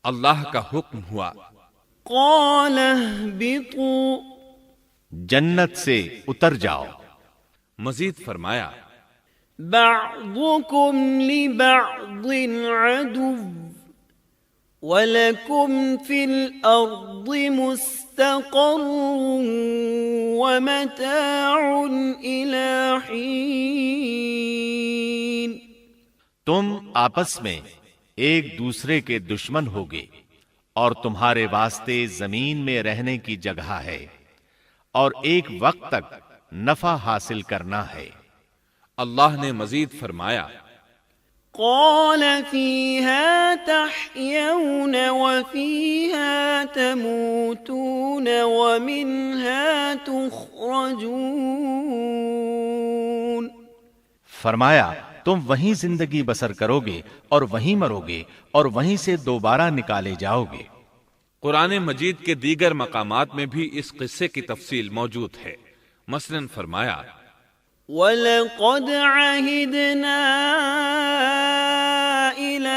اللہ کا حکم ہوا، قال اهبطوا جنت سے اتر جاؤ۔ مزید فرمایا، بعضكم لبعض عدو وَلَكُمْ فِي الْأَرْضِ مُسْتَقَرٌّ وَمَتَاعٌ إِلَى حِينٍ۔ تم آپس میں ایک دوسرے کے دشمن ہوگے، اور تمہارے واسطے زمین میں رہنے کی جگہ ہے، اور ایک وقت تک نفع حاصل کرنا ہے۔ اللہ نے مزید فرمایا، قال فيها تحيون وفيها تموتون ومنها تخرجون۔ فرمایا تم وہیں زندگی بسر کرو گے اور وہیں مرو گے اور وہیں سے دوبارہ نکالے جاؤ گے۔ قرآن مجید کے دیگر مقامات میں بھی اس قصے کی تفصیل موجود ہے۔ مثلاً فرمایا، وَلَقَدْ عَهِدْنَا إِلَىٰ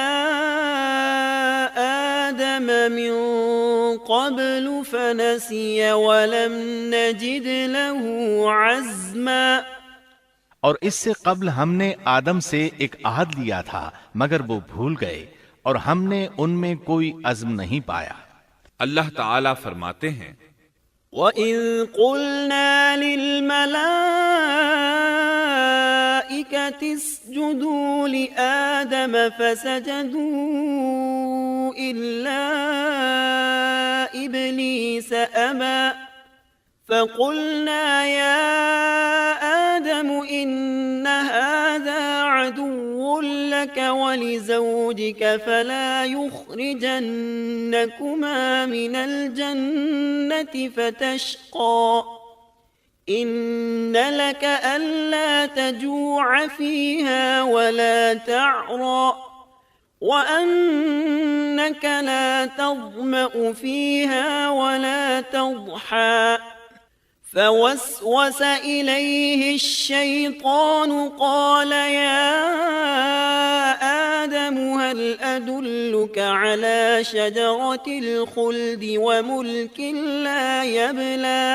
آدَمَ مِن قَبْلُ فَنَسِيَ وَلَمْ نَجِدْ لَهُ عَزْمًا۔ اور اس سے قبل ہم نے آدم سے ایک عہد لیا تھا، مگر وہ بھول گئے اور ہم نے ان میں کوئی عزم نہیں پایا۔ اللہ تعالیٰ فرماتے ہیں، وَإِذْ قُلْنَا لِلْمَلَائِكَةِ اسْجُدُوا لِآدَمَ فَسَجَدُوا إِلَّا إِبْلِيسَ أَبَى فَقُلْنَا يَا آدَمُ إِنَّ هَذَا عَدُوٌّ لَكَ وَلِزَوْجِكَ فَلَا يُخْرِجَنَّكُمَا مِنَ الْجَنَّةِ فَتَشْقَى إِنَّ لَكَ أَلَّا تَجُوعَ فِيهَا وَلَا تَعْرَى وَأَنَّكَ لَا تَظْمَأُ فِيهَا وَلَا تَضْحَى فوسوس إليه الشيطان قال يا آدم هل أدلك على شجرة الخلد وملك لا يبلى۔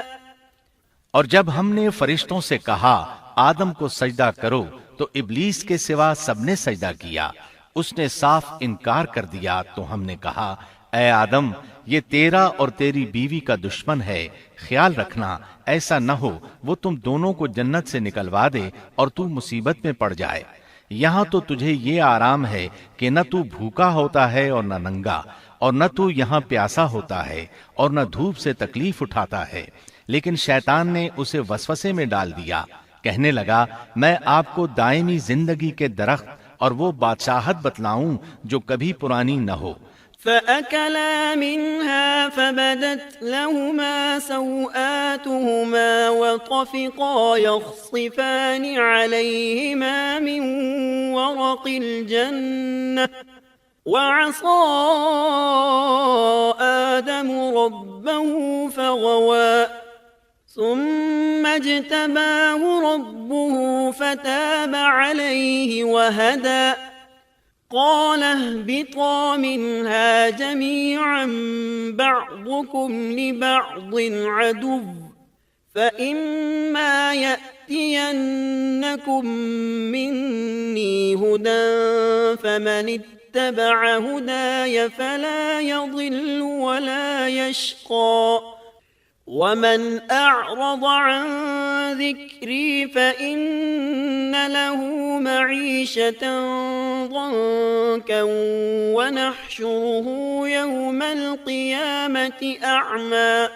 اور جب ہم نے فرشتوں سے کہا آدم کو سجدہ کرو تو ابلیس کے سوا سب نے سجدہ کیا، اس نے صاف انکار کر دیا۔ تو ہم نے کہا اے آدم، یہ تیرا اور تیری بیوی کا دشمن ہے، خیال رکھنا ایسا نہ ہو وہ تم دونوں کو جنت سے نکلوا دے اور تو مصیبت میں پڑ جائے۔ یہاں تو تجھے یہ آرام ہے کہ نہ تو بھوکا ہوتا ہے اور نہ ننگا، اور نہ تو یہاں پیاسا ہوتا ہے اور نہ دھوپ سے تکلیف اٹھاتا ہے۔ لیکن شیطان نے اسے وسوسے میں ڈال دیا، کہنے لگا میں آپ کو دائمی زندگی کے درخت اور وہ بادشاہت بتلاؤں جو کبھی پرانی نہ ہو۔ فَأَكَلَا مِنْهَا فَبَدَتْ لَهُمَا سَوْآتُهُمَا وَطَفِقَا يَخْصِفَانِ عَلَيْهِمَا مِنْ وَرَقِ الْجَنَّةِ وَعَصَى آدَمُ رَبَّهُ فَغَوَى ثُمَّ اجْتَبَاهُ رَبُّهُ فَتَابَ عَلَيْهِ وَهَدَى۔ قال اهبطا منها جميعا بعضكم لبعض عدو فإما يأتينكم مني هدى فمن اتبع هداي فلا يضل ولا يشقى ومن أعرض عن ذكري فإن له معيشة ضنكا ونحشره يوم القيامة أعمى۔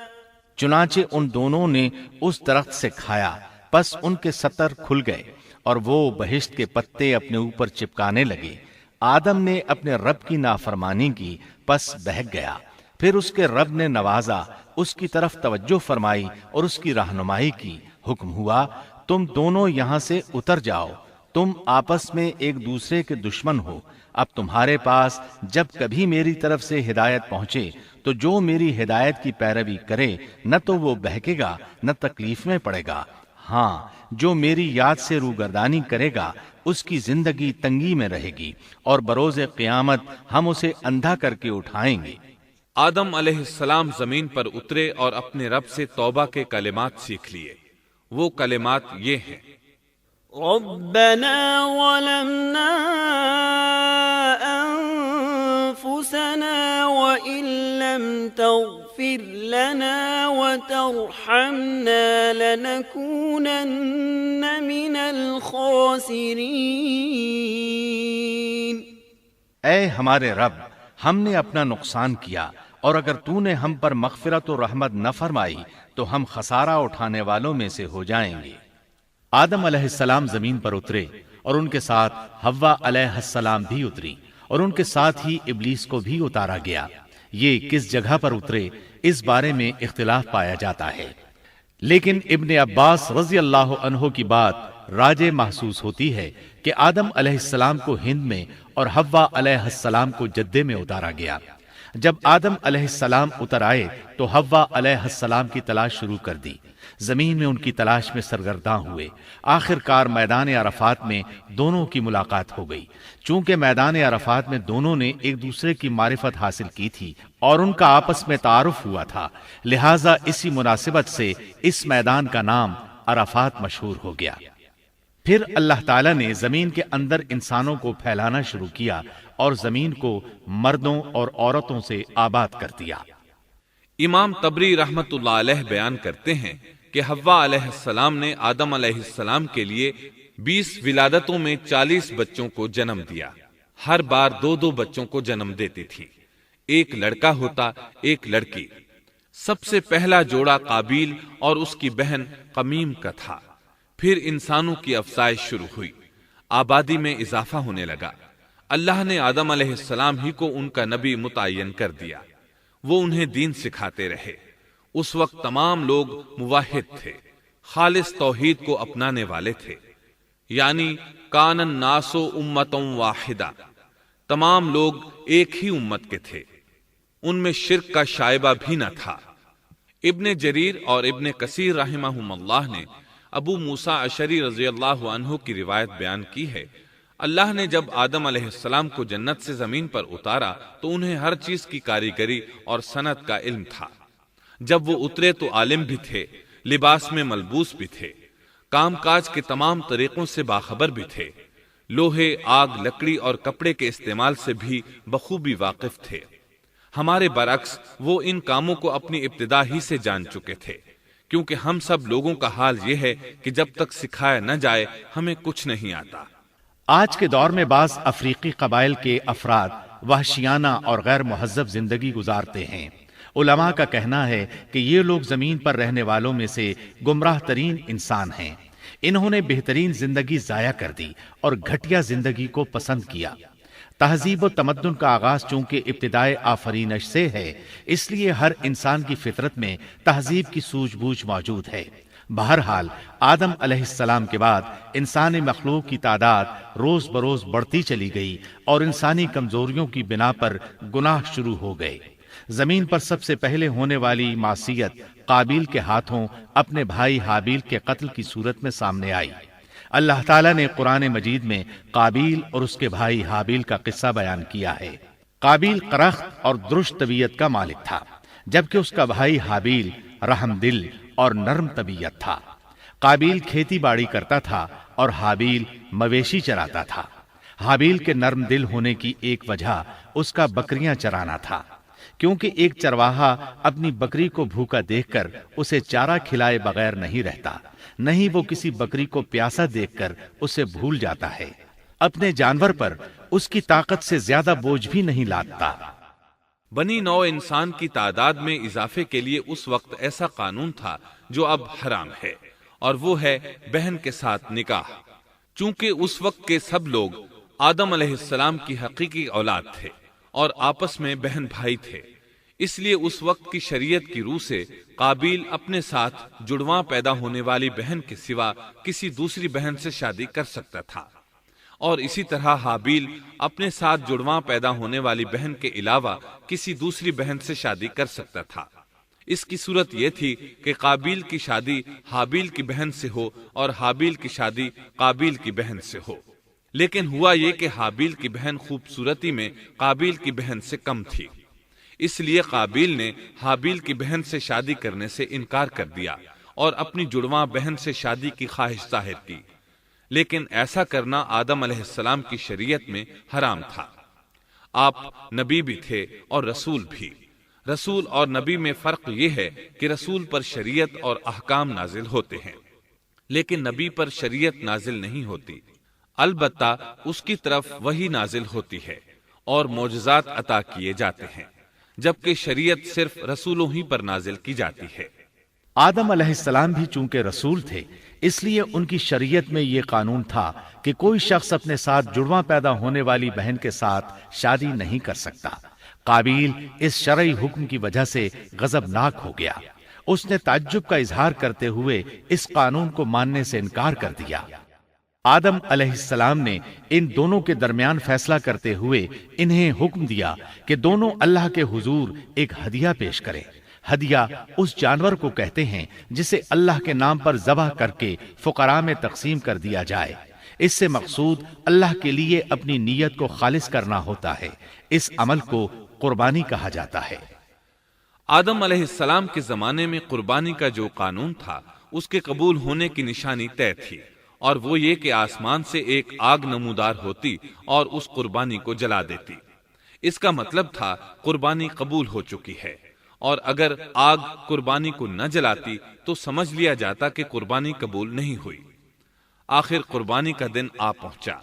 چنانچہ ان دونوں نے اس درخت سے کھایا، پس ان کے ستر کھل گئے اور وہ بہشت کے پتے اپنے اوپر چپکانے لگے۔ آدم نے اپنے رب کی نافرمانی کی، پس بہک گیا۔ پھر اس کے رب نے نوازا، اس کی طرف توجہ فرمائی اور اس کی رہنمائی کی۔ حکم ہوا تم دونوں یہاں سے اتر جاؤ، تم آپس میں ایک دوسرے کے دشمن ہو۔ اب تمہارے پاس جب کبھی میری طرف سے ہدایت پہنچے تو جو میری ہدایت کی پیروی کرے نہ تو وہ بہکے گا نہ تکلیف میں پڑے گا، ہاں جو میری یاد سے روگردانی کرے گا اس کی زندگی تنگی میں رہے گی اور بروز قیامت ہم اسے اندھا کر کے اٹھائیں گے۔ آدم علیہ السلام زمین پر اترے اور اپنے رب سے توبہ کے کلمات سیکھ لیے۔ وہ کلمات یہ ہیں: ربنا ظلمنا انفسنا وان لم تغفر لنا وترحمنا لنكونن من الخاسرین۔ اے ہمارے رب، ہم نے اپنا نقصان کیا، اور اگر تو نے ہم پر مغفرت و رحمت نہ فرمائی تو ہم خسارہ اٹھانے والوں میں سے ہو جائیں گے۔ آدم علیہ السلام زمین پر اترے اور ان کے ساتھ حوا علیہ السلام بھی اتری، اور ان کے ساتھ ہی ابلیس کو بھی اتارا گیا۔ یہ کس جگہ پر اترے اس بارے میں اختلاف پایا جاتا ہے، لیکن ابن عباس رضی اللہ عنہ کی بات راجح محسوس ہوتی ہے کہ آدم علیہ السلام کو ہند میں اور حوا علیہ السلام کو جدے میں اتارا گیا۔ جب آدم علیہ السلام اتر آئے تو حوا علیہ السلام کی تلاش شروع کر دی، زمین میں ان کی تلاش میں سرگرداں ہوئے۔ آخر کار میدان عرفات میں دونوں کی ملاقات ہو گئی۔ چونکہ میدان عرفات میں دونوں نے ایک دوسرے کی معرفت حاصل کی تھی اور ان کا آپس میں تعارف ہوا تھا، لہٰذا اسی مناسبت سے اس میدان کا نام عرفات مشہور ہو گیا۔ پھر اللہ تعالیٰ نے زمین کے اندر انسانوں کو پھیلانا شروع کیا اور زمین کو مردوں اور عورتوں سے آباد کر دیا۔ امام طبری رحمت اللہ علیہ بیان کرتے ہیں کہ حوا علیہ السلام نے آدم علیہ السلام کے لیے 20 ولادتوں میں 40 بچوں کو جنم دیا۔ ہر بار 2 بچوں کو جنم دیتی تھی، ایک لڑکا ہوتا ایک لڑکی۔ سب سے پہلا جوڑا قابیل اور اس کی بہن قمیم کا تھا۔ پھر انسانوں کی افزائش شروع ہوئی، آبادی میں اضافہ ہونے لگا۔ اللہ نے آدم علیہ السلام ہی کو ان کا نبی متعین کر دیا۔ وہ انہیں دین سکھاتے رہے۔ اس وقت تمام لوگ موحد تھے، خالص توحید کو اپنانے والے تھے، یعنی کان الناس امۃ واحدہ، تمام لوگ ایک ہی امت کے تھے، ان میں شرک کا شائبہ بھی نہ تھا۔ ابن جریر اور ابن کثیر رحمہم اللہ نے ابو موسیٰ اشعری رضی اللہ عنہ کی روایت بیان کی ہے، اللہ نے جب آدم علیہ السلام کو جنت سے زمین پر اتارا تو انہیں ہر چیز کی کاریگری اور صنعت کا علم تھا۔ جب وہ اترے تو عالم بھی تھے، لباس میں ملبوس بھی تھے، کام کاج کے تمام طریقوں سے باخبر بھی تھے، لوہے، آگ، لکڑی اور کپڑے کے استعمال سے بھی بخوبی واقف تھے۔ ہمارے برعکس وہ ان کاموں کو اپنی ابتدا ہی سے جان چکے تھے، کیونکہ ہم سب لوگوں کا حال یہ ہے کہ جب تک سکھایا نہ جائے ہمیں کچھ نہیں آتا۔ آج کے دور میں بعض افریقی قبائل کے افراد وحشیانہ اور غیر مہذب زندگی گزارتے ہیں۔ علماء کا کہنا ہے کہ یہ لوگ زمین پر رہنے والوں میں سے گمراہ ترین انسان ہیں۔ انہوں نے بہترین زندگی ضائع کر دی اور گھٹیا زندگی کو پسند کیا۔ تہذیب و تمدن کا آغاز چونکہ ابتدائے آفرینش سے ہے، اس لیے ہر انسان کی فطرت میں تہذیب کی سوجھ بوجھ موجود ہے۔ بہرحال آدم علیہ السلام کے بعد انسانی مخلوق کی تعداد روز بروز بڑھتی چلی گئی اور انسانی کمزوریوں کی بنا پر گناہ شروع ہو گئے۔ زمین پر سب سے پہلے ہونے والی معصیت قابیل کے ہاتھوں اپنے بھائی حابیل کے قتل کی صورت میں سامنے آئی۔ اللہ تعالیٰ نے قرآن مجید میں قابیل اور اس کے بھائی حابیل کا قصہ بیان کیا ہے۔ قابیل قرخت اور درشت طبیعت کا مالک تھا، جبکہ اس کا بھائی حابیل رحم دل اور نرم طبیعت تھا۔ قابیل کھیتی باڑی کرتا تھا اور حابیل مویشی چراتا تھا۔ حابیل کے نرم دل ہونے کی ایک وجہ اس کا بکریاں چرانا تھا، کیونکہ ایک چرواہا اپنی بکری کو بھوکا دیکھ کر اسے چارہ کھلائے بغیر نہیں رہتا، نہیں وہ کسی بکری کو پیاسا دیکھ کر اسے بھول جاتا ہے۔ اپنے جانور پر اس کی طاقت سے زیادہ بوجھ بھی نہیں لادتا۔ بنی نوع انسان کی تعداد میں اضافے کے لیے اس وقت ایسا قانون تھا جو اب حرام ہے، اور وہ ہے بہن کے ساتھ نکاح۔ چونکہ اس وقت کے سب لوگ آدم علیہ السلام کی حقیقی اولاد تھے اور آپس میں بہن بھائی تھے، اس لیے اس وقت کی شریعت کی روح سے قابیل اپنے ساتھ جڑواں پیدا ہونے والی بہن کے سوا کسی دوسری بہن سے شادی کر سکتا تھا، اور اسی طرح حابیل اپنے ساتھ جڑواں پیدا ہونے والی بہن کے علاوہ کسی دوسری بہن سے شادی کر سکتا تھا۔ اس کی صورت یہ تھی کہ قابیل کی شادی حابیل کی بہن سے ہو اور حابیل کی شادی قابیل کی بہن سے ہو۔ لیکن ہوا یہ کہ حابیل کی بہن خوبصورتی میں قابیل کی بہن سے کم تھی، اس لیے قابیل نے حابیل کی بہن سے شادی کرنے سے انکار کر دیا اور اپنی جڑواں بہن سے شادی کی خواہش ظاہر کی، لیکن ایسا کرنا آدم علیہ السلام کی شریعت میں حرام تھا۔ آپ نبی بھی تھے اور رسول بھی۔ رسول اور نبی میں فرق یہ ہے کہ رسول پر شریعت اور احکام نازل ہوتے ہیں، لیکن نبی پر شریعت نازل نہیں ہوتی، البتہ اس کی طرف وحی نازل ہوتی ہے اور معجزات عطا کیے جاتے ہیں، جبکہ شریعت صرف رسولوں ہی پر نازل کی جاتی ہے۔ آدم علیہ السلام بھی چونکہ رسول تھے، اس لیے ان کی شریعت میں یہ قانون تھا کہ کوئی شخص اپنے ساتھ جڑواں پیدا ہونے والی بہن کے ساتھ شادی نہیں کر سکتا۔ قابیل اس شرعی حکم کی وجہ سے غضبناک ہو گیا۔ اس نے تعجب کا اظہار کرتے ہوئے اس قانون کو ماننے سے انکار کر دیا۔ آدم علیہ السلام نے ان دونوں کے درمیان فیصلہ کرتے ہوئے انہیں حکم دیا کہ دونوں اللہ کے حضور ایک ہدیہ پیش کریں۔ ہدیہ اس جانور کو کہتے ہیں جسے اللہ کے نام پر ذبح کر کے فقراء میں تقسیم کر دیا جائے۔ اس سے مقصود اللہ کے لیے اپنی نیت کو خالص کرنا ہوتا ہے۔ اس عمل کو قربانی کہا جاتا ہے۔ آدم علیہ السلام کے زمانے میں قربانی کا جو قانون تھا اس کے قبول ہونے کی نشانی طے تھی، اور وہ یہ کہ آسمان سے ایک آگ نمودار ہوتی اور اس قربانی کو جلا دیتی۔ اس کا مطلب تھا قربانی قبول ہو چکی ہے، اور اگر آگ قربانی کو نہ جلاتی تو سمجھ لیا جاتا کہ قربانی قبول نہیں ہوئی۔ آخر قربانی کا دن آ پہنچا۔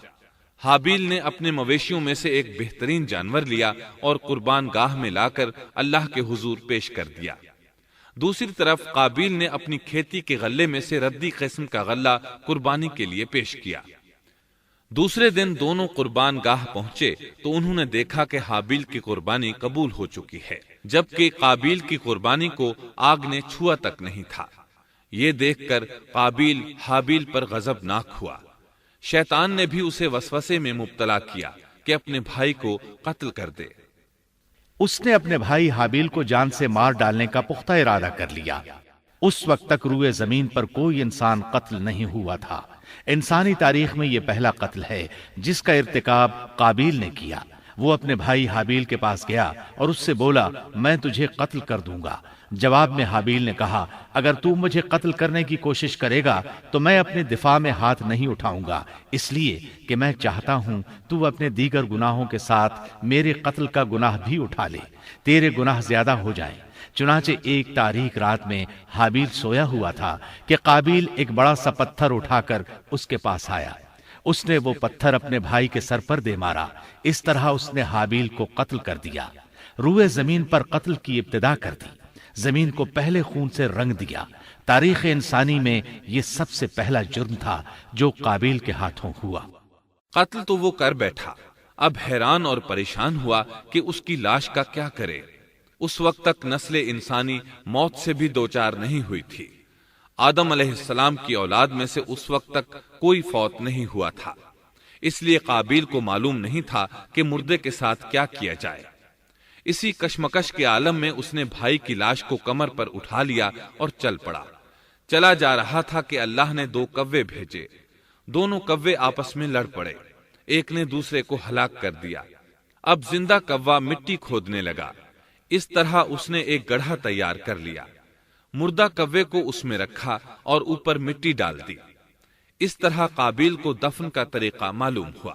حابیل نے اپنے مویشیوں میں سے ایک بہترین جانور لیا اور قربان گاہ میں لا کر اللہ کے حضور پیش کر دیا۔ دوسری طرف قابیل نے اپنی کھیتی کے غلے میں سے ردی قسم کا غلہ قربانی کے لیے پیش کیا۔ دوسرے دن دونوں قربان گاہ پہنچے تو انہوں نے دیکھا کہ حابیل کی قربانی قبول ہو چکی ہے، جبکہ قابیل کی قربانی کو آگ نے چھوا تک نہیں تھا۔ یہ دیکھ کر قابیل حابیل پر غضبناک ہوا۔ شیطان نے بھی اسے وسوسے میں مبتلا کیا کہ اپنے بھائی کو قتل کر دے۔ اس نے اپنے بھائی حابیل کو جان سے مار ڈالنے کا پختہ ارادہ کر لیا۔ اس وقت تک روئے زمین پر کوئی انسان قتل نہیں ہوا تھا۔ انسانی تاریخ میں یہ پہلا قتل ہے جس کا ارتکاب قابیل نے کیا۔ وہ اپنے بھائی حابیل کے پاس گیا اور اس سے بولا، میں تجھے قتل کر دوں گا۔ جواب میں حابیل نے کہا، اگر تو مجھے قتل کرنے کی کوشش کرے گا تو میں اپنے دفاع میں ہاتھ نہیں اٹھاؤں گا، اس لیے کہ میں چاہتا ہوں تو اپنے دیگر گناہوں کے ساتھ میرے قتل کا گناہ بھی اٹھا لے، تیرے گناہ زیادہ ہو جائیں۔ چنانچہ ایک تاریک رات میں حابیل سویا ہوا تھا کہ قابیل ایک بڑا سا پتھر اٹھا کر اس کے پاس آیا۔ اس نے وہ پتھر اپنے بھائی کے سر پر دے مارا۔ اس طرح اس نے حابیل کو قتل کر دیا۔ روئے زمین پر قتل کی ابتدا کر دی، زمین کو پہلے خون سے رنگ دیا۔ تاریخ انسانی میں یہ سب سے پہلا جرم تھا جو قابیل کے ہاتھوں ہوا۔ قتل تو وہ کر بیٹھا، اب حیران اور پریشان ہوا کہ اس کی لاش کا کیا کرے۔ اس وقت تک نسل انسانی موت سے بھی دوچار نہیں ہوئی تھی۔ آدم علیہ السلام کی اولاد میں سے اس وقت تک کوئی فوت نہیں ہوا تھا، اس لیے قابیل کو معلوم نہیں تھا کہ مردے کے ساتھ کیا کیا جائے۔ اسی کشمکش کے عالم میں اس نے بھائی کی لاش کو کمر پر اٹھا لیا اور چل پڑا۔ چلا جا رہا تھا کہ اللہ نے 2 کوے بھیجے۔ دونوں کوے آپس میں لڑ پڑے، ایک نے دوسرے کو ہلاک کر دیا۔ اب زندہ کوا مٹی کھودنے لگا۔ اس طرح اس نے ایک گڑھا تیار کر لیا، مردہ کوے کو اس میں رکھا اور اوپر مٹی ڈال دی۔ اس طرح قابیل کو دفن کا طریقہ معلوم ہوا۔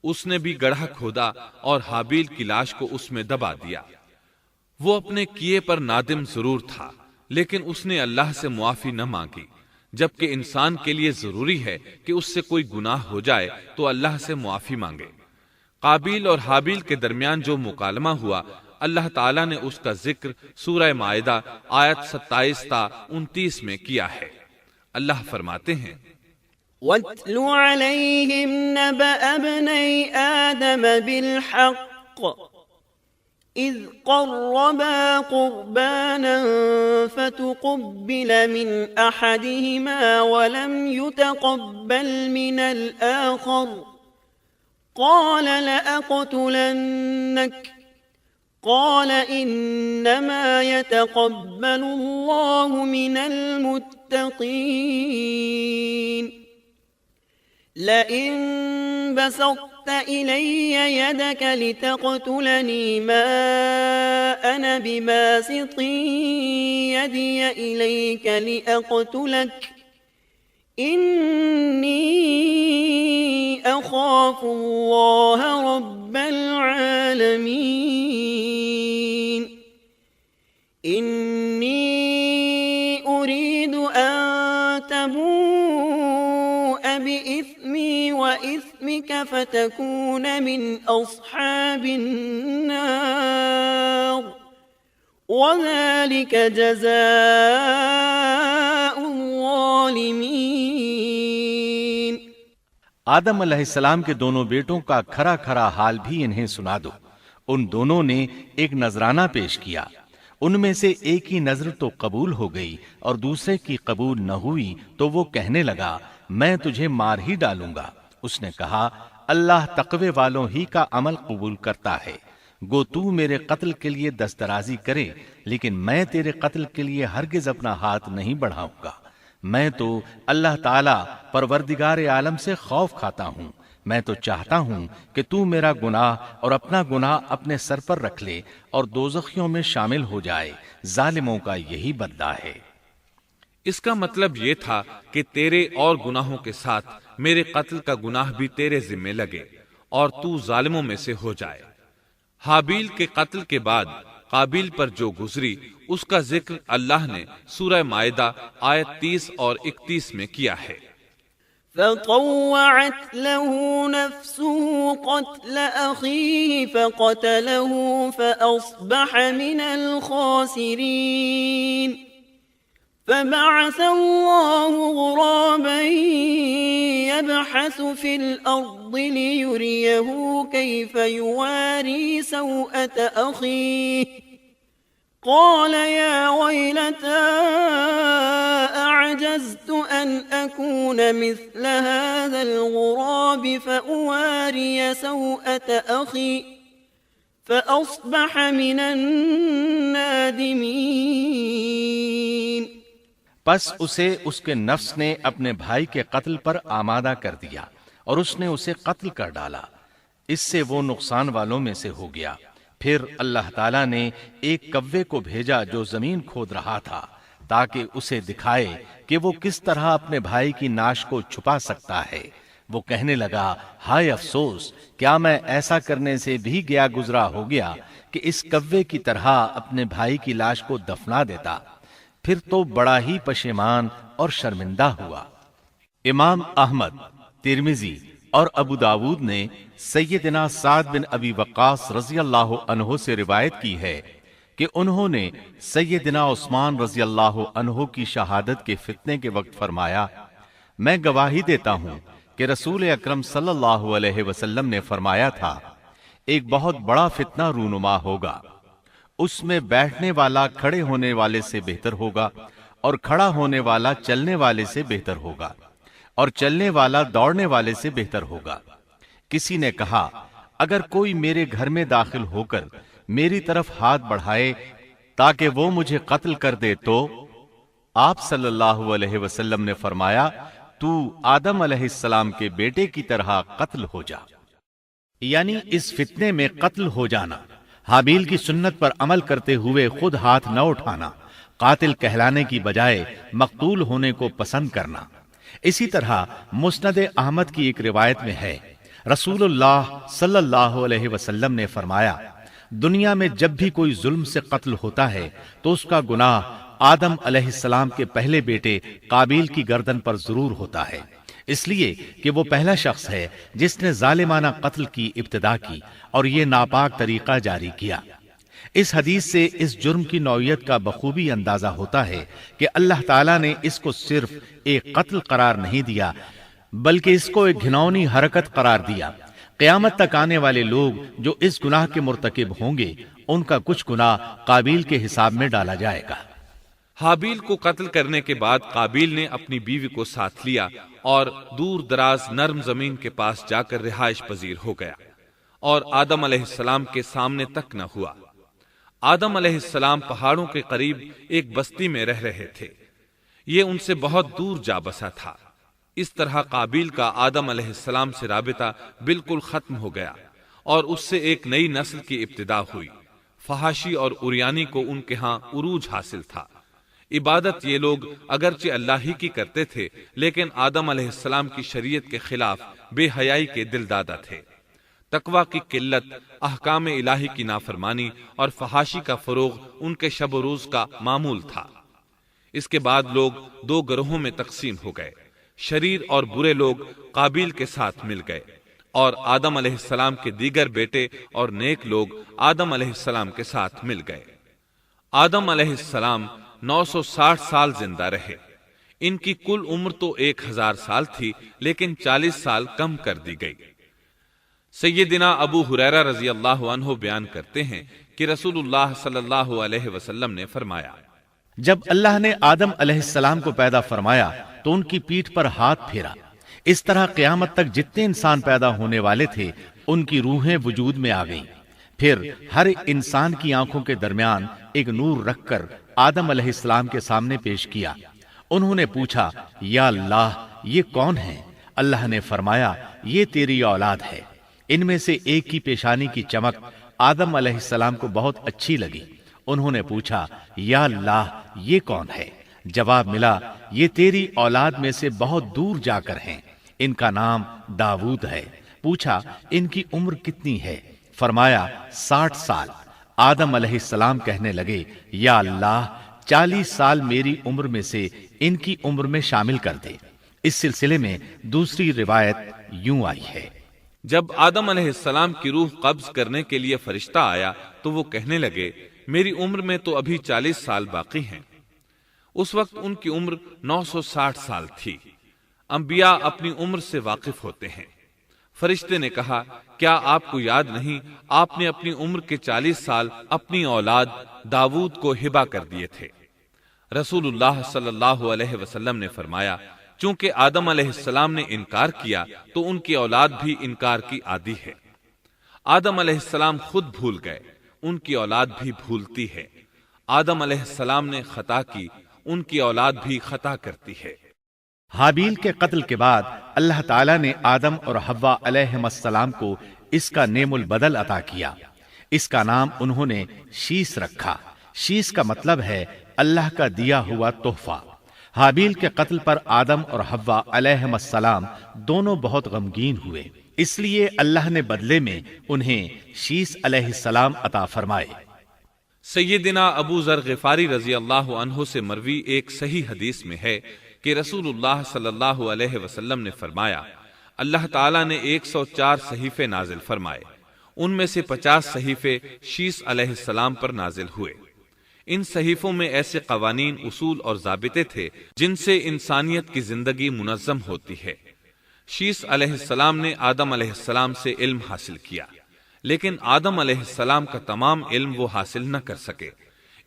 اس نے بھی گڑھا کھودا اور حابیل کی لاش کو اس میں دبا دیا۔ وہ اپنے کیے پر نادم ضرور تھا، لیکن اس نے اللہ سے معافی نہ مانگی، جبکہ انسان کے لیے ضروری ہے کہ اس سے کوئی گناہ ہو جائے تو اللہ سے معافی مانگے۔ قابیل اور حابیل کے درمیان جو مکالمہ ہوا، اللہ تعالیٰ نے اس کا ذکر سورہ مائدہ آیت 27 تا 29 میں کیا ہے۔ اللہ فرماتے ہیں، وَاتْلُ عَلَيْهِمْ نَبَأَ ابْنَيْ آدَمَ بِالْحَقِّ إِذْ قَرَّبَا قُرْبَانًا فَتُقُبِّلَ مِنْ أَحَدِهِمَا وَلَمْ يُتَقَبَّلْ مِنَ الْآخَرِ قَالَ لَأَقْتُلَنَّكَ قال انما يتقبل الله من المتقين۔ لئن بسطت إلي يدك لتقتلني ما أنا بباسط يدي إليك لأقتلك إني أخاف الله رب العالمين إني أريد أن تبوء بإثمي وإثمك فتكون من أصحاب النار وذلك جزاء الظالمين۔ آدم علیہ السلام کے دونوں بیٹوں کا کھرا کھرا حال بھی انہیں سنا دو۔ ان دونوں نے ایک نذرانہ پیش کیا، ان میں سے ایک کی نذر تو قبول ہو گئی اور دوسرے کی قبول نہ ہوئی، تو وہ کہنے لگا میں تجھے مار ہی ڈالوں گا۔ اس نے کہا اللہ تقوی والوں ہی کا عمل قبول کرتا ہے، گو تو میرے قتل کے لیے دسترازی کرے لیکن میں تیرے قتل کے لیے ہرگز اپنا ہاتھ نہیں بڑھاؤں گا۔ میں تو اللہ تعالی پروردگار عالم سے خوف کھاتا ہوں، میں تو چاہتا ہوں کہ تو میرا گناہ اور اپنا گناہ اپنے سر پر رکھ لے اور دوزخیوں میں شامل ہو جائے، ظالموں کا یہی بدلہ ہے۔ اس کا مطلب یہ تھا کہ تیرے اور گناہوں کے ساتھ میرے قتل کا گناہ بھی تیرے ذمہ لگے اور تو ظالموں میں سے ہو جائے۔ حابیل کے قتل کے بعد قابیل پر جو گزری اس کا ذکر اللہ نے سورہ مائدہ آیت 30 اور 31 میں کیا ہے۔ فطوعت له نفسه قتل أخيه فقتله فأصبح من الخاسرين فبعث الله غرابا يبحث في الأرض ليريه كيف يواري سوءة أخيه قال يا ويلتى أعجزت أن أكون مثل هذا الغراب فأواري سوءة أخي فأصبح من النادمين۔ پس اسے اس کے نفس نے اپنے بھائی کے قتل پر آمادہ کر دیا اور اس نے اسے قتل کر ڈالا، اس سے وہ نقصان والوں میں سے ہو گیا۔ پھر اللہ تعالیٰ نے ایک کوے کو بھیجا جو زمین کھود رہا تھا تاکہ اسے دکھائے کہ وہ کس طرح اپنے بھائی کی ناش کو چھپا سکتا ہے۔ وہ کہنے لگا ہائے افسوس، کیا میں ایسا کرنے سے بھی گیا گزرا ہو گیا کہ اس کوے کی طرح اپنے بھائی کی لاش کو دفنا دیتا، پھر تو بڑا ہی پشیمان اور شرمندہ ہوا۔ امام احمد، ترمذی اور ابو داود نے سیدنا سعد بن ابی وقاص رضی اللہ عنہ سے روایت کی ہے کہ انہوں نے سیدنا عثمان رضی اللہ عنہ کی شہادت کے فتنے کے وقت فرمایا میں گواہی دیتا ہوں کہ رسول اکرم صلی اللہ علیہ وسلم نے فرمایا تھا ایک بہت بڑا فتنہ رونما ہوگا، اس میں بیٹھنے والا کھڑے ہونے والے سے بہتر ہوگا اور کھڑا ہونے والا چلنے والے سے بہتر ہوگا اور چلنے والا دوڑنے والے سے بہتر ہوگا۔ کسی نے کہا اگر کوئی میرے گھر میں داخل ہو کر میری طرف ہاتھ بڑھائے تاکہ وہ مجھے قتل کر دے تو آپ صلی اللہ علیہ وسلم نے فرمایا تو آدم علیہ السلام کے بیٹے کی طرح قتل ہو جا، یعنی اس فتنے میں قتل ہو جانا، حابیل کی سنت پر عمل کرتے ہوئے خود ہاتھ نہ اٹھانا، قاتل کہلانے کی بجائے مقتول ہونے کو پسند کرنا۔ اسی طرح مسند احمد کی ایک روایت میں ہے رسول اللہ صلی اللہ علیہ وسلم نے فرمایا دنیا میں جب بھی کوئی ظلم سے قتل ہوتا ہے تو اس کا گناہ آدم علیہ السلام کے پہلے بیٹے قابیل کی گردن پر ضرور ہوتا ہے، اس لیے کہ وہ پہلا شخص ہے جس نے ظالمانہ قتل کی ابتدا کی اور یہ ناپاک طریقہ جاری کیا۔ اس حدیث سے اس جرم کی نوعیت کا بخوبی اندازہ ہوتا ہے کہ اللہ تعالیٰ نے اس کو صرف ایک قتل قرار نہیں دیا بلکہ اس کو ایک گھناؤنی حرکت قرار دیا۔ قیامت تک آنے والے لوگ جو اس گناہ کے مرتکب ہوں گے ان کا کچھ گناہ قابیل کے حساب میں ڈالا جائے گا۔ حابیل کو قتل کرنے کے بعد قابیل نے اپنی بیوی کو ساتھ لیا اور دور دراز نرم زمین کے پاس جا کر رہائش پذیر ہو گیا اور آدم علیہ السلام کے سامنے تک نہ ہوا۔ آدم علیہ السلام پہاڑوں کے قریب ایک بستی میں رہ رہے تھے، یہ ان سے بہت دور جا بسا تھا۔ اس طرح قابیل کا آدم علیہ السلام سے رابطہ بالکل ختم ہو گیا اور اس سے ایک نئی نسل کی ابتدا ہوئی۔ فحاشی اور اریانی کو ان کے ہاں عروج حاصل تھا۔ عبادت یہ لوگ اگرچہ اللہ ہی کی کرتے تھے، لیکن آدم علیہ السلام کی شریعت کے خلاف بے حیائی کے دل دادا تھے۔ تقوی کی قلت، احکام الہی کی نافرمانی اور فحاشی کا فروغ ان کے شب و روز کا معمول تھا۔ اس کے بعد لوگ دو گروہوں میں تقسیم ہو گئے۔ شریر اور برے لوگ قابیل کے ساتھ مل گئے اور آدم علیہ السلام کے دیگر بیٹے اور نیک لوگ آدم علیہ السلام کے ساتھ مل گئے۔ آدم علیہ السلام 960 سال زندہ رہے۔ ان کی کل عمر تو 1000 سال تھی، لیکن 40 سال کم کر دی گئی۔ سیدنا ابو ہریرہ رضی اللہ عنہ بیان کرتے ہیں کہ رسول اللہ صلی اللہ علیہ وسلم نے فرمایا، جب اللہ نے آدم علیہ السلام کو پیدا فرمایا تو ان کی پیٹھ پر ہاتھ پھیرا۔ اس طرح قیامت تک جتنے انسان پیدا ہونے والے تھے ان کی روحیں وجود میں آ گئیں۔ پھر ہر انسان کی آنکھوں کے درمیان ایک نور رکھ کر آدم علیہ السلام کے سامنے پیش کیا۔ انہوں نے پوچھا، یا اللہ یہ کون ہیں؟ اللہ نے فرمایا، یہ تیری اولاد ہے۔ ان میں سے ایک کی پیشانی کی چمک آدم علیہ السلام کو بہت اچھی لگی۔ انہوں نے پوچھا، یا اللہ یہ کون ہے؟ جواب ملا، یہ تیری اولاد میں سے بہت دور جا کر ہیں، ان کا نام داؤد ہے۔ پوچھا، ان کی عمر کتنی ہے؟ فرمایا 60 سال۔ آدم علیہ السلام کہنے لگے، یا اللہ 40 سال میری عمر میں سے ان کی عمر میں شامل کر دے۔ اس سلسلے میں دوسری روایت یوں آئی ہے، جب آدم علیہ السلام کی روح قبض کرنے کے لیے فرشتہ آیا تو وہ کہنے لگے، میری عمر میں تو ابھی 40 سال باقی ہیں۔ اس وقت ان کی عمر 960 سال تھی۔ انبیاء اپنی عمر سے واقف ہوتے ہیں۔ فرشتے نے کہا، کیا آپ کو یاد نہیں آپ نے اپنی عمر کے 40 سال اپنی اولاد داؤد کو ہبہ کر دیے تھے؟ رسول اللہ صلی اللہ علیہ وسلم نے فرمایا، چونکہ آدم علیہ السلام نے انکار کیا تو ان کی اولاد بھی انکار کی عادی ہے۔ آدم علیہ السلام خود بھول گئے، ان کی اولاد بھی بھولتی ہے۔ آدم علیہ السلام نے خطا کی، ان کی اولاد بھی خطا کرتی ہے۔ حابیل کے قتل کے بعد اللہ تعالیٰ نے آدم اور حوا علیہم السلام کو اس کا نعم البدل عطا کیا۔ اس کا نام انہوں نے شیس رکھا۔ شیس کا مطلب ہے اللہ کا دیا ہوا تحفہ۔ حابیل کے قتل پر آدم اور حوا علیہم السلام دونوں بہت غمگین ہوئے، اس لیے اللہ نے بدلے میں انہیں شیس علیہ السلام عطا فرمائے۔ سیدنا ابو ذر غفاری رضی اللہ عنہ سے مروی ایک صحیح حدیث میں ہے کہ رسول اللہ صلی اللہ علیہ وسلم نے فرمایا، اللہ تعالیٰ نے 104 صحیفے نازل فرمائے، ان میں سے 50 صحیفے شیس علیہ السلام پر نازل ہوئے۔ ان صحیفوں میں ایسے قوانین، اصول اور ضابطے تھے جن سے انسانیت کی زندگی منظم ہوتی ہے۔ شیس علیہ السلام نے آدم علیہ السلام سے علم حاصل کیا، لیکن آدم علیہ السلام کا تمام علم وہ حاصل نہ کر سکے،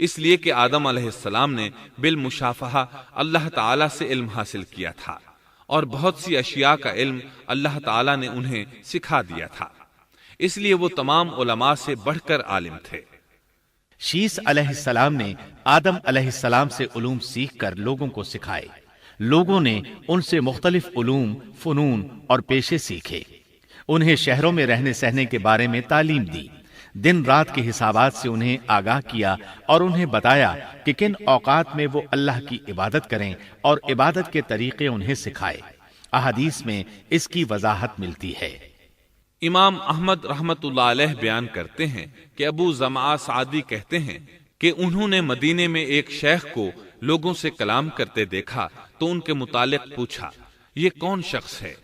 اس لیے کہ آدم علیہ السلام نے بالمشافہہ اللہ تعالیٰ سے علم حاصل کیا تھا اور بہت سی اشیاء کا علم اللہ تعالیٰ نے انہیں سکھا دیا تھا، اس لیے وہ تمام علماء سے بڑھ کر عالم تھے۔ شیس علیہ السلام نے آدم علیہ السلام سے علوم سیکھ کر لوگوں کو سکھائے۔ لوگوں نے ان سے مختلف علوم، فنون اور پیشے سیکھے۔ انہیں شہروں میں رہنے سہنے کے بارے میں تعلیم دی، دن رات کے حسابات سے انہیں آگاہ کیا اور انہیں بتایا کہ کن اوقات میں وہ اللہ کی عبادت کریں اور عبادت کے طریقے انہیں سکھائے۔ احادیث میں اس کی وضاحت ملتی ہے۔ امام احمد رحمت اللہ علیہ بیان کرتے ہیں کہ ابو زمعہ سعدی کہتے ہیں کہ انہوں نے مدینے میں ایک شیخ کو لوگوں سے کلام کرتے دیکھا تو ان کے متعلق پوچھا، یہ کون شخص ہے؟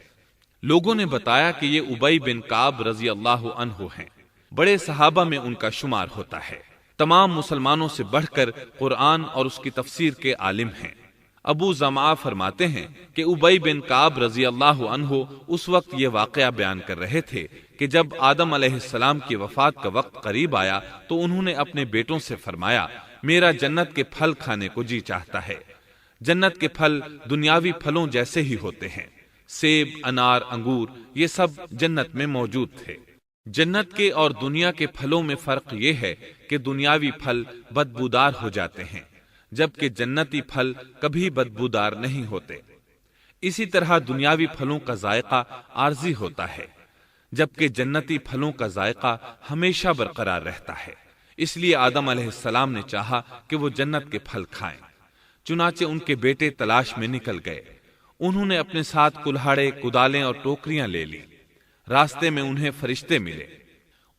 لوگوں نے بتایا کہ یہ ابی بن کعب رضی اللہ عنہ ہیں، بڑے صحابہ میں ان کا شمار ہوتا ہے، تمام مسلمانوں سے بڑھ کر قرآن اور اس کی تفسیر کے عالم ہیں۔ ابو زمعہ فرماتے ہیں کہ ابی بن کعب رضی اللہ عنہ اس وقت یہ واقعہ بیان کر رہے تھے کہ جب آدم علیہ السلام کی وفات کا وقت قریب آیا تو انہوں نے اپنے بیٹوں سے فرمایا، میرا جنت کے پھل کھانے کو جی چاہتا ہے۔ جنت کے پھل دنیاوی پھلوں جیسے ہی ہوتے ہیں، سیب، انار، انگور، یہ سب جنت میں موجود تھے۔ جنت کے اور دنیا کے پھلوں میں فرق یہ ہے کہ دنیاوی پھل بدبودار ہو جاتے ہیں، جبکہ جنتی پھل کبھی بدبودار نہیں ہوتے۔ اسی طرح دنیاوی پھلوں کا ذائقہ عارضی ہوتا ہے، جبکہ جنتی پھلوں کا ذائقہ ہمیشہ برقرار رہتا ہے۔ اس لیے آدم علیہ السلام نے چاہا کہ وہ جنت کے پھل کھائیں، چنانچہ ان کے بیٹے تلاش میں نکل گئے۔ انہوں نے اپنے ساتھ کلہاڑے، کدالیں اور ٹوکریاں لے لی۔ راستے میں انہیں فرشتے ملے۔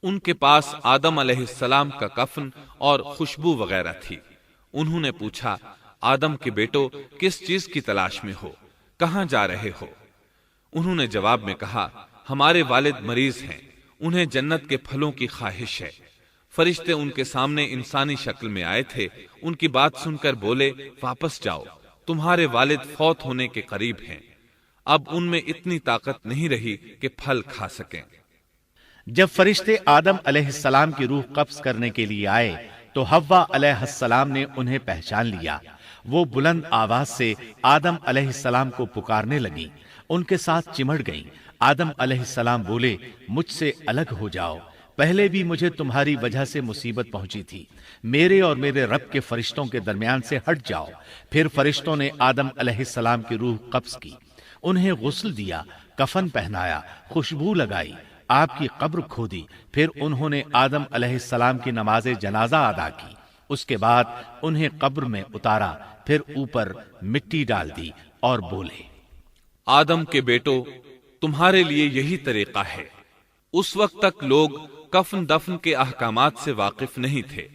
ان کے پاس آدم علیہ السلام کا کفن اور خوشبو وغیرہ تھی۔ انہوں نے پوچھا، آدم کے بیٹو، کس چیز کی تلاش میں ہو؟ کہاں جا رہے ہو؟ انہوں نے جواب میں کہا، ہمارے والد مریض ہیں، انہیں جنت کے پھلوں کی خواہش ہے۔ فرشتے ان کے سامنے انسانی شکل میں آئے تھے۔ ان کی بات سن کر بولے، واپس جاؤ، تمہارے والد فوت ہونے کے قریب ہیں۔ اب ان میں اتنی طاقت نہیں رہی کہ پھل کھا سکیں۔ جب فرشتے آدم علیہ السلام کی روح قبض کرنے کے لیے آئے تو حوا علیہ السلام نے انہیں پہچان لیا۔ وہ بلند آواز سے آدم علیہ السلام کو پکارنے لگی، ان کے ساتھ چمڑ گئیں۔ آدم علیہ السلام بولے، مجھ سے الگ ہو جاؤ، پہلے بھی مجھے تمہاری وجہ سے مصیبت پہنچی تھی، میرے اور میرے رب کے فرشتوں کے درمیان سے ہٹ جاؤ۔ پھر فرشتوں نے آدم علیہ السلام کی روح قبض کی، انہیں غسل دیا، کفن پہنایا، خوشبو لگائی، آپ کی قبر کھودی۔ پھر انہوں نے آدم علیہ السلام کی نماز جنازہ ادا کی۔ اس کے بعد انہیں قبر میں اتارا، پھر اوپر مٹی ڈال دی اور بولے، آدم کے بیٹو، تمہارے لیے یہی طریقہ ہے۔ اس وقت تک لوگ کفن دفن کے احکامات سے واقف نہیں تھے۔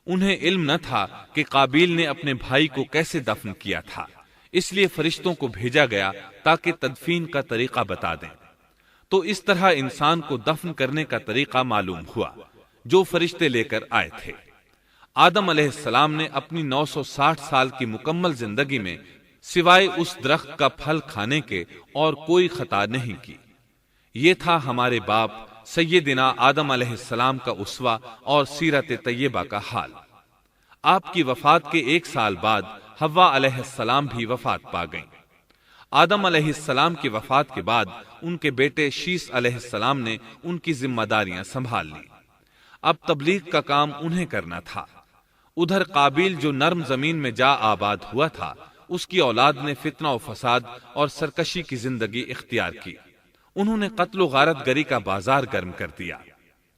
انہیں علم نہ تھا کہ قابیل نے اپنے بھائی کو کیسے دفن کیا تھا، اس لیے فرشتوں کو بھیجا گیا تاکہ تدفین کا طریقہ بتا دیں۔ تو اس طرح انسان کو دفن کرنے کا طریقہ معلوم ہوا جو فرشتے لے کر آئے تھے۔ آدم علیہ السلام نے اپنی 960 سال کی مکمل زندگی میں سوائے اس درخت کا پھل کھانے کے اور کوئی خطا نہیں کی۔ یہ تھا ہمارے باپ سیدنا آدم علیہ السلام کا اسوہ اور سیرت طیبہ کا حال۔ آپ کی وفات کے 1 سال بعد حوا علیہ السلام بھی وفات پا گئیں۔ آدم علیہ السلام کی وفات کے بعد ان کے بیٹے شیس علیہ السلام نے ان کی ذمہ داریاں سنبھال لی۔ اب تبلیغ کا کام انہیں کرنا تھا۔ ادھر قابیل جو نرم زمین میں جا آباد ہوا تھا، اس کی اولاد نے فتنہ و فساد اور سرکشی کی زندگی اختیار کی۔ انہوں نے قتل و غارت گری کا بازار گرم کر دیا۔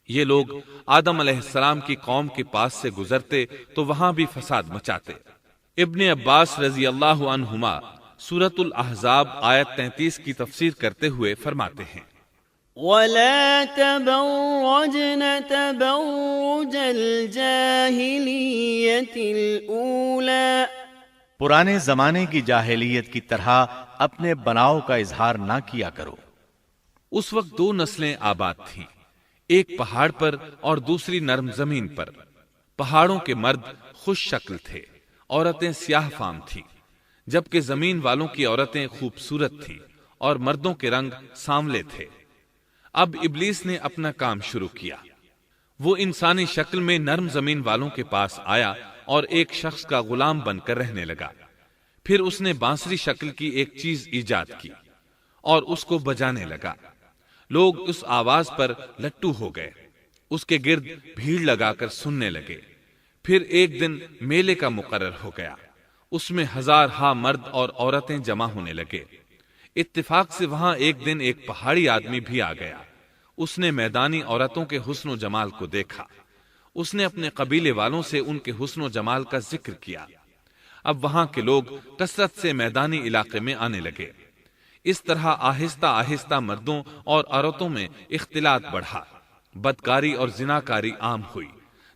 یہ لوگ آدم علیہ السلام کی قوم کے پاس سے گزرتے تو وہاں بھی فساد مچاتے۔ ابن عباس رضی اللہ عنہما سورۃ الاحزاب آیت 33 کی تفسیر کرتے ہوئے فرماتے ہیں، وَلَا تَبَرَّجْنَ تَبَرُّجَ الْجَاهِلِيَّةِ الْأُولَى، پرانے زمانے کی جاہلیت کی طرح اپنے بناؤ کا اظہار نہ کیا کرو۔ اس وقت 2 نسلیں آباد تھیں، ایک پہاڑ پر اور دوسری نرم زمین پر۔ پہاڑوں کے مرد خوش شکل تھے، عورتیں سیاہ فام تھیں، جبکہ زمین والوں کی عورتیں خوبصورت تھیں اور مردوں کے رنگ سانولے تھے۔ اب ابلیس نے اپنا کام شروع کیا۔ وہ انسانی شکل میں نرم زمین والوں کے پاس آیا اور ایک شخص کا غلام بن کر رہنے لگا۔ پھر اس نے بانسری شکل کی ایک چیز ایجاد کی اور اس کو بجانے لگا۔ لوگ اس آواز پر لٹو ہو گئے، اس کے گرد بھیڑ لگا کر سننے لگے۔ پھر ایک دن میلے کا مقرر ہو گیا، اس میں 1000 مرد اور عورتیں جمع ہونے لگے۔ اتفاق سے وہاں ایک دن ایک پہاڑی آدمی بھی آ گیا۔ اس نے میدانی عورتوں کے حسن و جمال کو دیکھا۔ اس نے اپنے قبیلے والوں سے ان کے حسن و جمال کا ذکر کیا۔ اب وہاں کے لوگ کثرت سے میدانی علاقے میں آنے لگے۔ اس طرح آہستہ آہستہ مردوں اور عورتوں میں اختلاط بڑھا، بدکاری اور زناکاری عام ہوئی،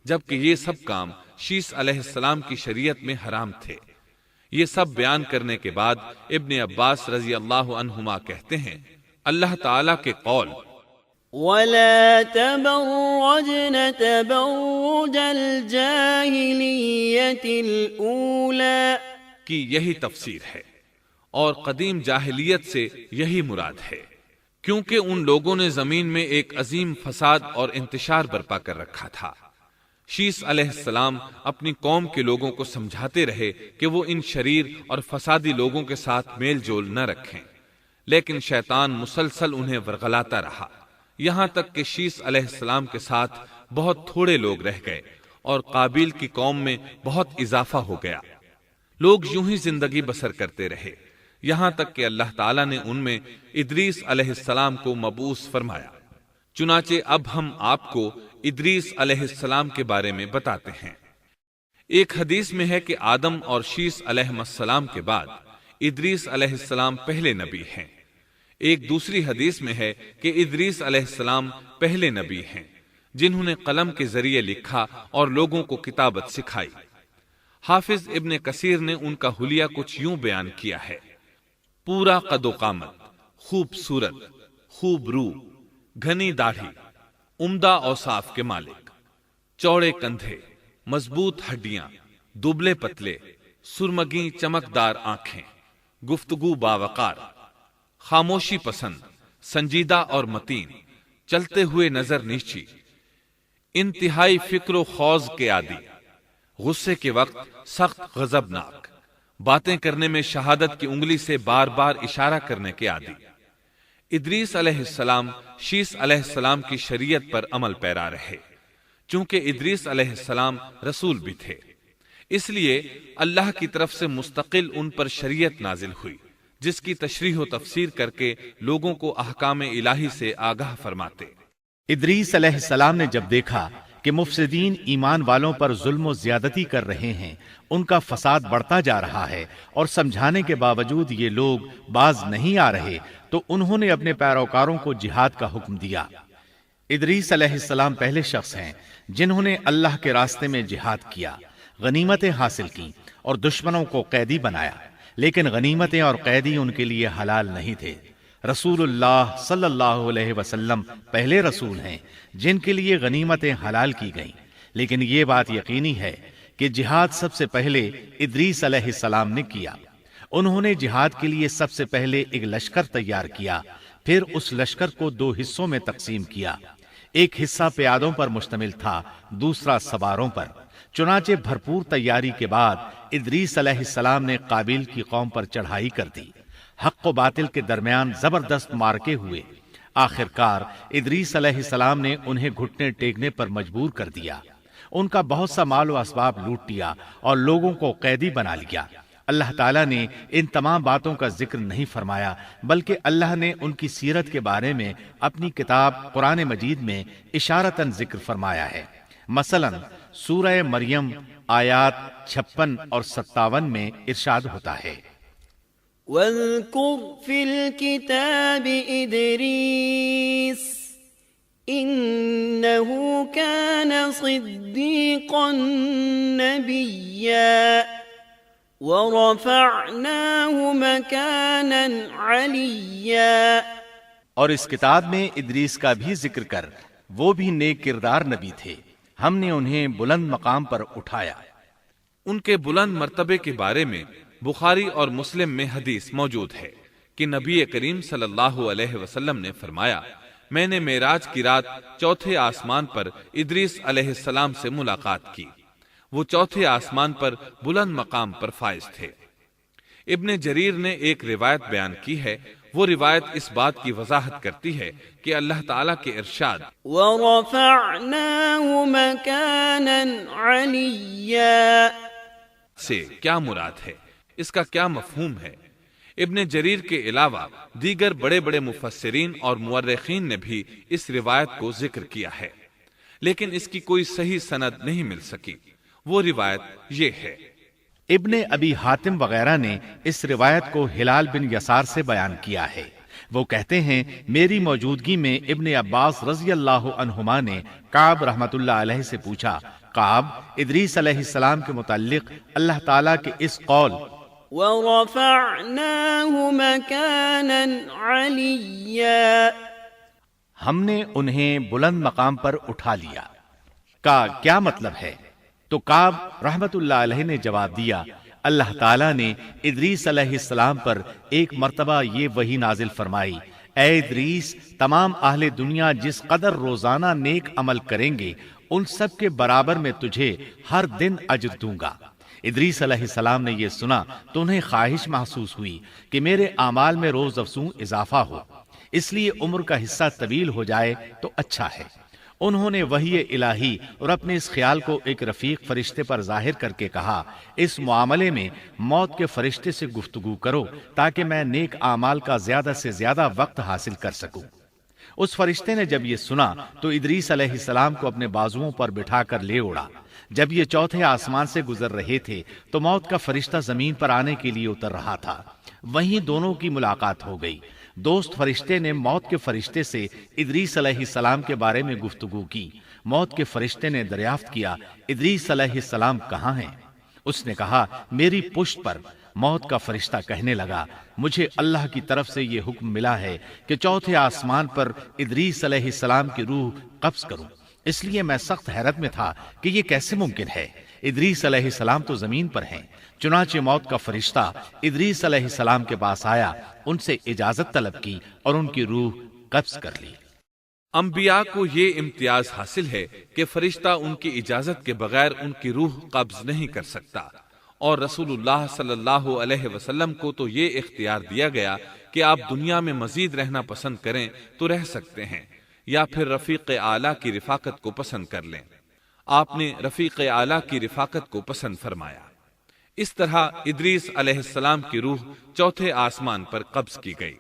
جبکہ یہ سب کام شیس علیہ السلام کی شریعت میں حرام تھے۔ یہ سب بیان کرنے کے بعد ابن عباس رضی اللہ عنہما کہتے ہیں، اللہ تعالیٰ کے قول وَلَا تَبَرَّجْنَ تَبَرُّجَ الْجَاهِلِيَّةِ الْأُولَى کی یہی تفسیر ہے، اور قدیم جاہلیت سے یہی مراد ہے، کیونکہ ان لوگوں نے زمین میں ایک عظیم فساد اور انتشار برپا کر رکھا تھا۔ شیس علیہ السلام اپنی قوم کے لوگوں کو سمجھاتے رہے کہ وہ ان شریر اور فسادی لوگوں کے ساتھ میل جول نہ رکھیں، لیکن شیطان مسلسل انہیں ورغلاتا رہا، یہاں تک کہ شیس علیہ السلام کے ساتھ بہت تھوڑے لوگ رہ گئے اور قابیل کی قوم میں بہت اضافہ ہو گیا۔ لوگ یوں ہی زندگی بسر کرتے رہے، یہاں تک کہ اللہ تعالیٰ نے ان میں ادریس علیہ السلام کو مبعوث فرمایا۔ چنانچہ اب ہم آپ کو ادریس علیہ السلام کے بارے میں بتاتے ہیں۔ ایک حدیث میں ہے کہ آدم اور شیس علیہ السلام کے بعد ادریس علیہ السلام پہلے نبی ہیں۔ ایک دوسری حدیث میں ہے کہ ادریس علیہ السلام پہلے نبی ہیں جنہوں نے قلم کے ذریعے لکھا اور لوگوں کو کتابت سکھائی۔ حافظ ابن کثیر نے ان کا حلیہ کچھ یوں بیان کیا ہے: پورا قد و قامت، خوبصورت، خوب رو، گھنی داڑھی، عمدہ اوصاف کے مالک، چوڑے کندھے، مضبوط ہڈیاں، دبلے پتلے، سرمگی چمکدار آنکھیں، گفتگو باوقار، خاموشی پسند، سنجیدہ اور متین، چلتے ہوئے نظر نیچی، انتہائی فکر و خوض کے عادی، غصے کے وقت سخت غضبناک، باتیں کرنے میں شہادت کی انگلی سے بار بار اشارہ کرنے کے عادی۔ ادریس علیہ السلام شیس علیہ السلام کی شریعت پر عمل پیرا رہے، چونکہ ادریس علیہ السلام رسول بھی تھے، اس لیے اللہ کی طرف سے مستقل ان پر شریعت نازل ہوئی جس کی تشریح و تفسیر کر کے لوگوں کو احکام الہی سے آگاہ فرماتے۔ ادریس علیہ السلام نے جب دیکھا کہ مفسدین ایمان والوں پر ظلم و زیادتی کر رہے ہیں، ان کا فساد بڑھتا جا رہا ہے اور سمجھانے کے باوجود یہ لوگ باز نہیں آ رہے، تو انہوں نے اپنے پیروکاروں کو جہاد کا حکم دیا۔ ادریس علیہ السلام پہلے شخص ہیں جنہوں نے اللہ کے راستے میں جہاد کیا، غنیمتیں حاصل کی اور دشمنوں کو قیدی بنایا، لیکن غنیمتیں اور قیدی ان کے لیے حلال نہیں تھے۔ رسول اللہ صلی اللہ علیہ وسلم پہلے رسول ہیں جن کے لیے غنیمتیں حلال کی گئیں، لیکن یہ بات یقینی ہے کہ جہاد سب سے پہلے ادریس علیہ السلام نے کیا۔ انہوں نے جہاد کے لیے سب سے پہلے ایک لشکر تیار کیا، پھر اس لشکر کو 2 حصوں میں تقسیم کیا۔ ایک حصہ پیادوں پر مشتمل تھا، دوسرا سواروں پر۔ چنانچہ بھرپور تیاری کے بعد ادریس علیہ السلام نے قابیل کی قوم پر چڑھائی کر دی۔ حق و باطل کے درمیان زبردست مارکے ہوئے۔ آخرکار ادریس علیہ السلام نے انہیں گھٹنے ٹیکنے پر مجبور کر دیا، ان کا بہت سا مال و اسباب لوٹ لیا اور لوگوں کو قیدی بنا لیا۔ اللہ تعالیٰ نے ان تمام باتوں کا ذکر نہیں فرمایا، بلکہ اللہ نے ان کی سیرت کے بارے میں اپنی کتاب قرآن مجید میں اشارتاً ذکر فرمایا ہے۔ مثلاً سورہ مریم آیات 56 اور 57 میں ارشاد ہوتا ہے: واذكر في الكتاب إدريس إنه كان صديقا نبيا ورفعناه مكانا عليا۔ اور اس کتاب میں ادریس کا بھی ذکر کر، وہ بھی نیک کردار نبی تھے، ہم نے انہیں بلند مقام پر اٹھایا۔ ان کے بلند مرتبے کے بارے میں بخاری اور مسلم میں حدیث موجود ہے کہ نبی کریم صلی اللہ علیہ وسلم نے فرمایا، میں نے معراج کی رات 4تھے آسمان پر ادریس علیہ السلام سے ملاقات کی، وہ 4تھے آسمان پر بلند مقام پر فائز تھے۔ ابن جریر نے ایک روایت بیان کی ہے، وہ روایت اس بات کی وضاحت کرتی ہے کہ اللہ تعالیٰ کے ارشاد وَرَفَعْنَاهُ مَكَانًا عَلِيًّا سے کیا مراد ہے، اس کا کیا مفہوم ہے؟ ابن جریر کے علاوہ دیگر بڑے بڑے مفسرین اور مورخین نے بھی اس روایت کو ذکر کیا ہے، لیکن اس کی کوئی صحیح سند نہیں مل سکی۔ وہ روایت یہ ہے: ابن ابی حاتم وغیرہ نے اس روایت کو ہلال بن یسار سے بیان کیا ہے۔ وہ کہتے ہیں، میری موجودگی میں ابن عباس رضی اللہ عنہما نے کعب رحمت اللہ علیہ سے پوچھا، کعب، ادریس علیہ السلام کے متعلق اللہ تعالیٰ کے اس قول وَرَفَعْنَاهُ مَكَانًا عَلِيًّا ہم نے انہیں بلند مقام پر اٹھا لیا کا کیا مطلب ہے؟ تو کعب رحمت اللہ علیہ نے جواب دیا، اللہ تعالیٰ نے ادریس علیہ السلام پر ایک مرتبہ یہ وحی نازل فرمائی، اے ادریس، تمام اہل دنیا جس قدر روزانہ نیک عمل کریں گے ان سب کے برابر میں تجھے ہر دن اجر دوں گا۔ ادریس علیہ السلام نے یہ سنا تو انہیں خواہش محسوس ہوئی کہ میرے اعمال میں روز افزوں اضافہ ہو، اس لیے عمر کا حصہ طویل ہو جائے تو اچھا ہے۔ انہوں نے وحی الہی اور اپنے اس خیال کو ایک رفیق فرشتے پر ظاہر کر کے کہا، اس معاملے میں موت کے فرشتے سے گفتگو کرو تاکہ میں نیک اعمال کا زیادہ سے زیادہ وقت حاصل کر سکوں۔ اس فرشتے نے جب یہ سنا تو ادریس علیہ السلام کو اپنے بازوؤں پر بٹھا کر لے اڑا۔ جب یہ چوتھے آسمان سے گزر رہے تھے تو موت کا فرشتہ زمین پر آنے کے لیے اتر رہا تھا، وہیں دونوں کی ملاقات ہو گئی۔ دوست فرشتے نے موت کے فرشتے سے ادریس علیہ السلام کے بارے میں گفتگو کی۔ موت کے فرشتے نے دریافت کیا، ادریس علیہ السلام کہاں ہیں؟ اس نے کہا، میری پشت پر۔ موت کا فرشتہ کہنے لگا، مجھے اللہ کی طرف سے یہ حکم ملا ہے کہ چوتھے آسمان پر ادریس علیہ السلام کی روح قبض کروں، اس لیے میں سخت حیرت میں تھا کہ یہ کیسے ممکن ہے۔ ادریس علیہ السلام تو زمین پر ہیں۔ چنانچہ موت کا فرشتہ ادریس علیہ السلام کے پاس آیا، ان سے اجازت طلب کی اور ان کی روح قبض کر لی۔ انبیاء کو یہ امتیاز حاصل ہے کہ فرشتہ ان کی اجازت کے بغیر ان کی روح قبض نہیں کر سکتا، اور رسول اللہ صلی اللہ علیہ وسلم کو تو یہ اختیار دیا گیا کہ آپ دنیا میں مزید رہنا پسند کریں تو رہ سکتے ہیں، یا پھر رفیق اعلیٰ کی رفاقت کو پسند کر لیں۔ آپ نے رفیق اعلیٰ کی رفاقت کو پسند فرمایا۔ اس طرح ادریس علیہ السلام کی روح چوتھے آسمان پر قبض کی گئی۔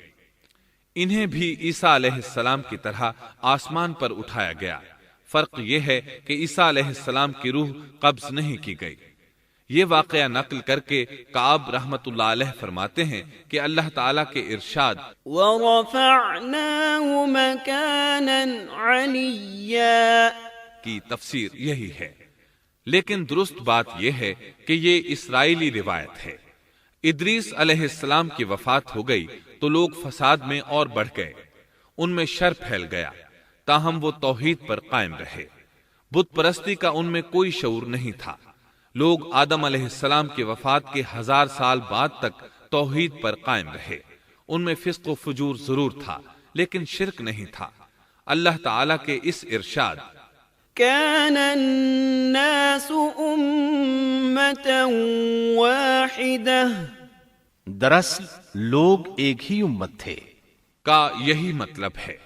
انہیں بھی عیسیٰ علیہ السلام کی طرح آسمان پر اٹھایا گیا۔ فرق یہ ہے کہ عیسیٰ علیہ السلام کی روح قبض نہیں کی گئی۔ یہ واقعہ نقل کر کے کعب رحمت اللہ علیہ فرماتے ہیں کہ اللہ تعالیٰ کے ارشاد وَرَفَعْنَاهُ مَكَانًا عَلِيًّا کی تفسیر یہی ہے، لیکن درست بات یہ ہے کہ یہ اسرائیلی روایت ہے۔ ادریس علیہ السلام کی وفات ہو گئی تو لوگ فساد میں اور بڑھ گئے، ان میں شر پھیل گیا، تاہم وہ توحید پر قائم رہے۔ بت پرستی کا ان میں کوئی شعور نہیں تھا۔ لوگ آدم علیہ السلام کی وفات کے 1000 سال بعد تک توحید پر قائم رہے۔ ان میں فسق و فجور ضرور تھا لیکن شرک نہیں تھا۔ اللہ تعالیٰ کے اس ارشاد كان الناس أمة واحدة دراصل لوگ ایک ہی امت تھے کا یہی مطلب ہے۔